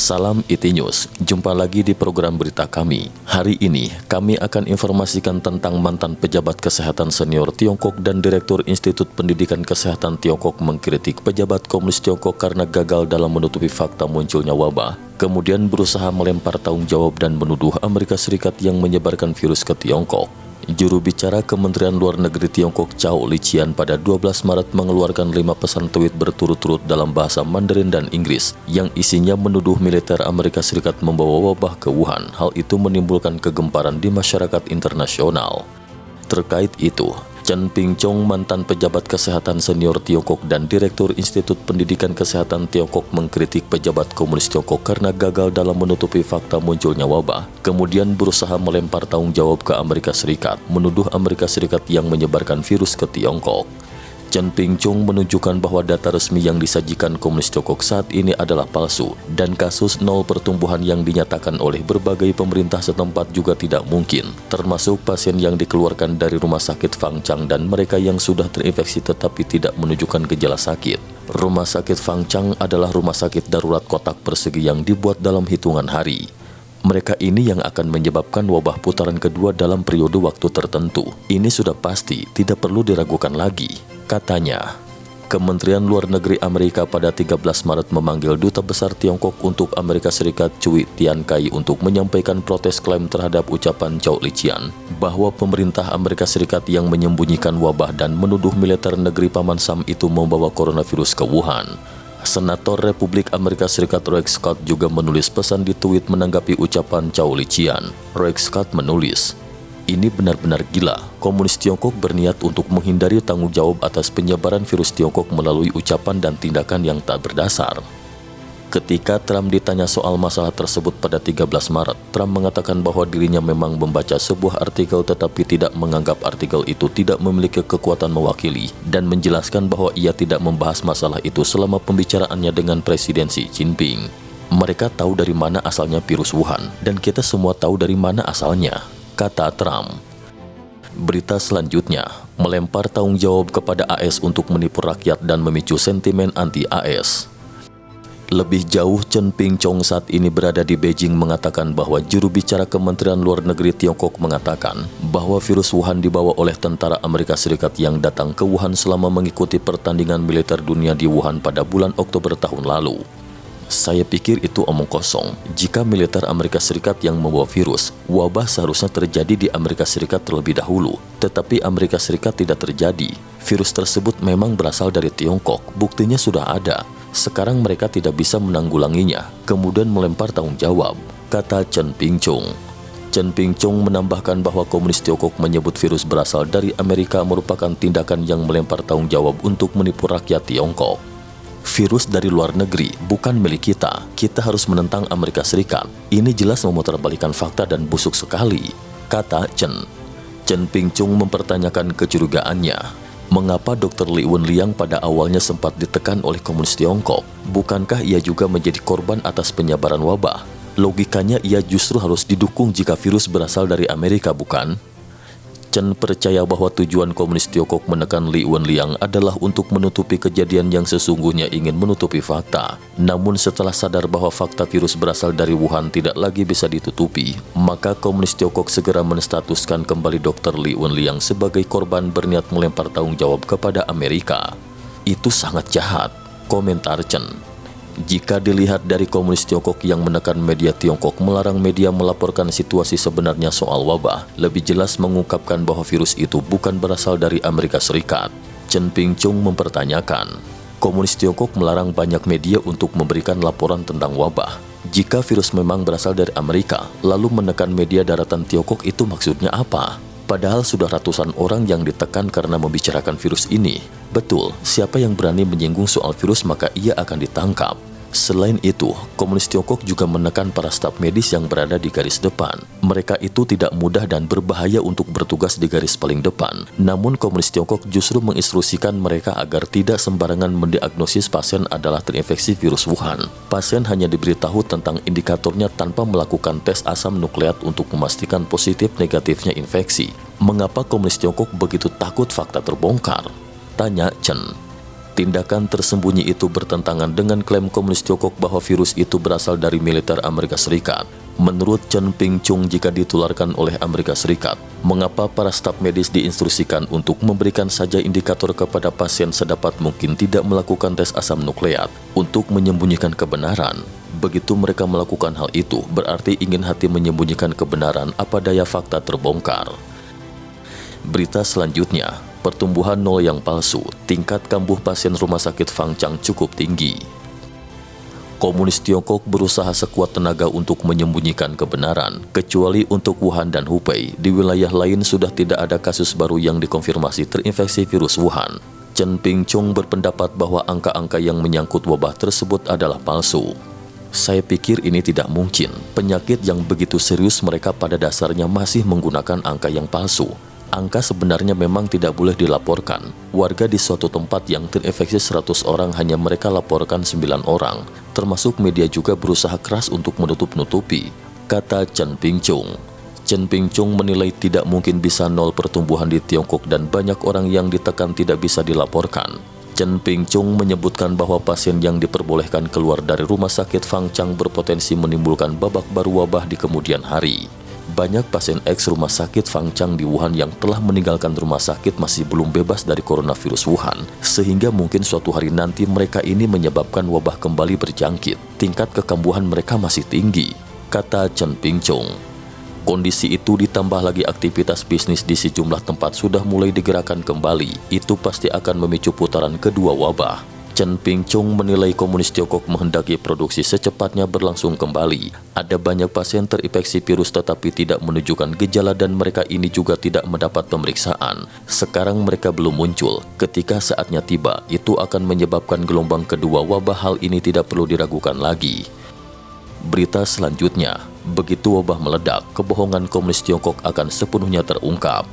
Salam IT News, jumpa lagi di program berita kami. Hari ini, kami akan informasikan tentang mantan pejabat kesehatan senior Tiongkok dan Direktur Institut Pendidikan Kesehatan Tiongkok mengkritik pejabat komunis Tiongkok karena gagal dalam menutupi fakta munculnya wabah. Kemudian berusaha melempar tanggung jawab dan menuduh Amerika Serikat yang menyebarkan virus ke Tiongkok. Juru bicara Kementerian Luar Negeri Tiongkok Zhao Lijian pada 12 Maret mengeluarkan 5 pesan tweet berturut-turut dalam bahasa Mandarin dan Inggris yang isinya menuduh militer Amerika Serikat membawa wabah ke Wuhan. Hal itu menimbulkan kegemparan di masyarakat internasional. Terkait itu, Chen Pingchong, mantan pejabat kesehatan senior Tiongkok dan Direktur Institut Pendidikan Kesehatan Tiongkok mengkritik pejabat komunis Tiongkok karena gagal dalam menutupi fakta munculnya wabah, kemudian berusaha melempar tanggung jawab ke Amerika Serikat, menuduh Amerika Serikat yang menyebarkan virus ke Tiongkok. Chen Pingchong menunjukkan bahwa data resmi yang disajikan komunis Tiongkok saat ini adalah palsu, dan kasus nol pertumbuhan yang dinyatakan oleh berbagai pemerintah setempat juga tidak mungkin, termasuk pasien yang dikeluarkan dari rumah sakit Fangchang dan mereka yang sudah terinfeksi tetapi tidak menunjukkan gejala sakit. Rumah sakit Fangchang adalah rumah sakit darurat kotak persegi yang dibuat dalam hitungan hari. Mereka ini yang akan menyebabkan wabah putaran kedua dalam periode waktu tertentu. Ini sudah pasti, tidak perlu diragukan lagi, katanya. Kementerian Luar Negeri Amerika pada 13 Maret memanggil Duta Besar Tiongkok untuk Amerika Serikat Cui Tiankai untuk menyampaikan protes klaim terhadap ucapan Zhao Lijian bahwa pemerintah Amerika Serikat yang menyembunyikan wabah dan menuduh militer negeri Paman Sam itu membawa coronavirus ke Wuhan. Senator Republik Amerika Serikat Roy Scott juga menulis pesan di tweet menanggapi ucapan Zhao Lijian. Roy Scott menulis, "Ini benar-benar gila. Komunis Tiongkok berniat untuk menghindari tanggung jawab atas penyebaran virus Tiongkok melalui ucapan dan tindakan yang tak berdasar." Ketika Trump ditanya soal masalah tersebut pada 13 Maret, Trump mengatakan bahwa dirinya memang membaca sebuah artikel tetapi tidak menganggap artikel itu tidak memiliki kekuatan mewakili dan menjelaskan bahwa ia tidak membahas masalah itu selama pembicaraannya dengan Presiden Xi Jinping. "Mereka tahu dari mana asalnya virus Wuhan dan kita semua tahu dari mana asalnya," kata Trump. Berita selanjutnya, melempar tanggung jawab kepada AS untuk menipu rakyat dan memicu sentimen anti-AS. Lebih jauh, Chen Pingchong saat ini berada di Beijing mengatakan bahwa juru bicara Kementerian Luar Negeri Tiongkok mengatakan bahwa virus Wuhan dibawa oleh tentara Amerika Serikat yang datang ke Wuhan selama mengikuti pertandingan militer dunia di Wuhan pada bulan Oktober tahun lalu. "Saya pikir itu omong kosong. Jika militer Amerika Serikat yang membawa virus, wabah seharusnya terjadi di Amerika Serikat terlebih dahulu. Tetapi Amerika Serikat tidak terjadi. Virus tersebut memang berasal dari Tiongkok. Buktinya sudah ada. Sekarang mereka tidak bisa menanggulanginya, kemudian melempar tanggung jawab," kata Chen Pingchong. Chen Pingchong menambahkan bahwa komunis Tiongkok menyebut virus berasal dari Amerika merupakan tindakan yang melempar tanggung jawab untuk menipu rakyat Tiongkok. "Virus dari luar negeri, bukan milik kita. Kita harus menentang Amerika Serikat. Ini jelas memutarbalikkan fakta dan busuk sekali," kata Chen. Chen Pingchong mempertanyakan kecurigaannya. Mengapa Dr. Li Wenliang pada awalnya sempat ditekan oleh komunis Tiongkok? Bukankah ia juga menjadi korban atas penyebaran wabah? Logikanya ia justru harus didukung jika virus berasal dari Amerika, bukan? Chen percaya bahwa tujuan komunis Tiongkok menekan Li Wenliang adalah untuk menutupi kejadian yang sesungguhnya ingin menutupi fakta. Namun setelah sadar bahwa fakta virus berasal dari Wuhan tidak lagi bisa ditutupi, maka komunis Tiongkok segera menstatuskan kembali Dr. Li Wenliang sebagai korban berniat melempar tanggung jawab kepada Amerika. "Itu sangat jahat," komentar Chen. Jika dilihat dari komunis Tiongkok yang menekan media Tiongkok melarang media melaporkan situasi sebenarnya soal wabah, lebih jelas mengungkapkan bahwa virus itu bukan berasal dari Amerika Serikat. Chen Pingchong mempertanyakan, komunis Tiongkok melarang banyak media untuk memberikan laporan tentang wabah. Jika virus memang berasal dari Amerika, lalu menekan media daratan Tiongkok itu maksudnya apa? Padahal sudah ratusan orang yang ditekan karena membicarakan virus ini. Betul, siapa yang berani menyinggung soal virus maka ia akan ditangkap. Selain itu, komunis Tiongkok juga menekan para staf medis yang berada di garis depan. Mereka itu tidak mudah dan berbahaya untuk bertugas di garis paling depan. Namun komunis Tiongkok justru menginstruksikan mereka agar tidak sembarangan mendiagnosis pasien adalah terinfeksi virus Wuhan. Pasien hanya diberitahu tentang indikatornya tanpa melakukan tes asam nukleat untuk memastikan positif negatifnya infeksi. Mengapa komunis Tiongkok begitu takut fakta terbongkar? Tanya Chen. Tindakan tersembunyi itu bertentangan dengan klaim komunis Tiongkok bahwa virus itu berasal dari militer Amerika Serikat. Menurut Chen Ping-chung, jika ditularkan oleh Amerika Serikat, mengapa para staf medis diinstruksikan untuk memberikan saja indikator kepada pasien sedapat mungkin tidak melakukan tes asam nukleat untuk menyembunyikan kebenaran? Begitu mereka melakukan hal itu, berarti ingin hati menyembunyikan kebenaran, apa daya fakta terbongkar. Berita selanjutnya, pertumbuhan nol yang palsu, tingkat kambuh pasien rumah sakit Fangchang cukup tinggi. Komunis Tiongkok berusaha sekuat tenaga untuk menyembunyikan kebenaran, kecuali untuk Wuhan dan Hubei. Di wilayah lain sudah tidak ada kasus baru yang dikonfirmasi terinfeksi virus Wuhan. Chen Ping-chung berpendapat bahwa angka-angka yang menyangkut wabah tersebut adalah palsu. Saya pikir ini tidak mungkin. Penyakit yang begitu serius mereka pada dasarnya masih menggunakan angka yang palsu. Angka sebenarnya memang tidak boleh dilaporkan. Warga di suatu tempat yang terinfeksi 100 orang hanya mereka laporkan 9 orang. Termasuk media juga berusaha keras untuk menutup-nutupi, kata Chen Ping-chung. Chen Ping-chung menilai tidak mungkin bisa nol pertumbuhan di Tiongkok dan banyak orang yang ditekan tidak bisa dilaporkan. Chen Ping-chung menyebutkan bahwa pasien yang diperbolehkan keluar dari rumah sakit Fangchang berpotensi menimbulkan babak baru wabah di kemudian hari. Banyak pasien eks rumah sakit Fangchang di Wuhan yang telah meninggalkan rumah sakit masih belum bebas dari coronavirus Wuhan, sehingga mungkin suatu hari nanti mereka ini menyebabkan wabah kembali berjangkit. Tingkat kekambuhan mereka masih tinggi, kata Chen Ping-chung. Kondisi itu ditambah lagi aktivitas bisnis di sejumlah tempat sudah mulai digerakkan kembali, itu pasti akan memicu putaran kedua wabah. Chen Ping-chung menilai komunis Tiongkok menghendaki produksi secepatnya berlangsung kembali. Ada banyak pasien terinfeksi virus tetapi tidak menunjukkan gejala dan mereka ini juga tidak mendapat pemeriksaan. Sekarang mereka belum muncul. Ketika saatnya tiba, itu akan menyebabkan gelombang kedua wabah. Hal ini tidak perlu diragukan lagi. Berita selanjutnya, begitu wabah meledak, kebohongan komunis Tiongkok akan sepenuhnya terungkap.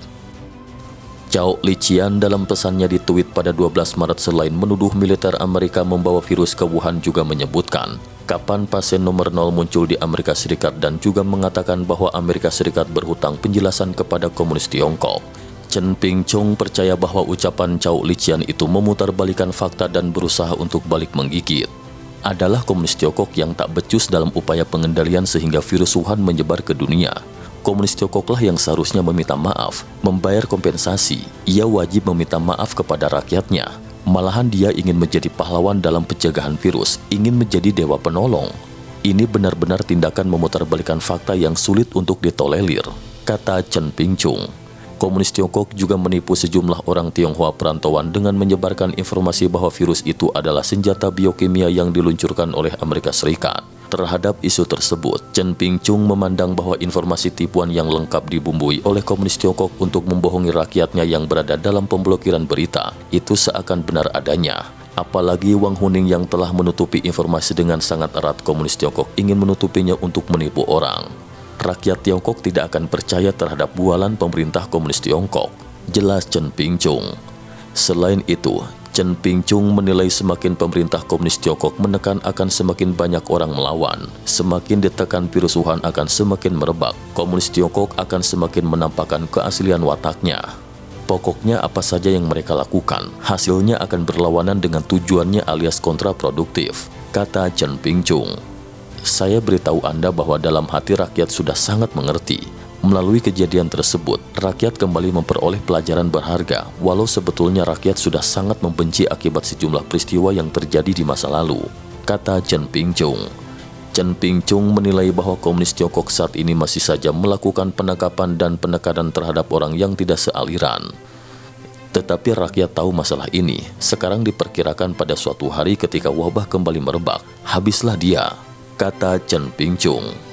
Zhao Liqian dalam pesannya di tweet pada 12 Maret selain menuduh militer Amerika membawa virus ke Wuhan juga menyebutkan kapan pasien nomor 0 muncul di Amerika Serikat dan juga mengatakan bahwa Amerika Serikat berhutang penjelasan kepada komunis Tiongkok. Chen Ping-chung percaya bahwa ucapan Zhao Liqian itu memutarbalikan fakta dan berusaha untuk balik menggigit. Adalah komunis Tiongkok yang tak becus dalam upaya pengendalian sehingga virus Wuhan menyebar ke dunia. Komunis Tiongkoklah yang seharusnya meminta maaf, membayar kompensasi. Ia wajib meminta maaf kepada rakyatnya. Malahan dia ingin menjadi pahlawan dalam pencegahan virus, ingin menjadi dewa penolong. Ini benar-benar tindakan memutarbalikkan fakta yang sulit untuk ditolerir, kata Chen Ping-chung. Komunis Tiongkok juga menipu sejumlah orang Tionghoa perantauan dengan menyebarkan informasi bahwa virus itu adalah senjata biokimia yang diluncurkan oleh Amerika Serikat. Terhadap isu tersebut, Chen Ping-chung memandang bahwa informasi tipuan yang lengkap dibumbui oleh komunis Tiongkok untuk membohongi rakyatnya yang berada dalam pemblokiran berita, itu seakan benar adanya. Apalagi Wang Huning yang telah menutupi informasi dengan sangat erat, komunis Tiongkok ingin menutupinya untuk menipu orang. Rakyat Tiongkok tidak akan percaya terhadap bualan pemerintah komunis Tiongkok, jelas Chen Ping-chung. Selain itu, Chen Ping-chung menilai semakin pemerintah komunis Tiongkok menekan akan semakin banyak orang melawan. Semakin ditekan virus Wuhan akan semakin merebak. Komunis Tiongkok akan semakin menampakkan keaslian wataknya. Pokoknya apa saja yang mereka lakukan, hasilnya akan berlawanan dengan tujuannya alias kontraproduktif, kata Chen Ping-chung. Saya beritahu Anda bahwa dalam hati rakyat sudah sangat mengerti. Melalui kejadian tersebut, rakyat kembali memperoleh pelajaran berharga, walau sebetulnya rakyat sudah sangat membenci akibat sejumlah peristiwa yang terjadi di masa lalu, kata Chen Ping-chung. Chen Ping-chung menilai bahwa komunis Tiongkok saat ini masih saja melakukan penangkapan dan penekanan terhadap orang yang tidak sealiran. Tetapi rakyat tahu masalah ini, sekarang diperkirakan pada suatu hari ketika wabah kembali merebak, habislah dia, kata Chen Ping-chung.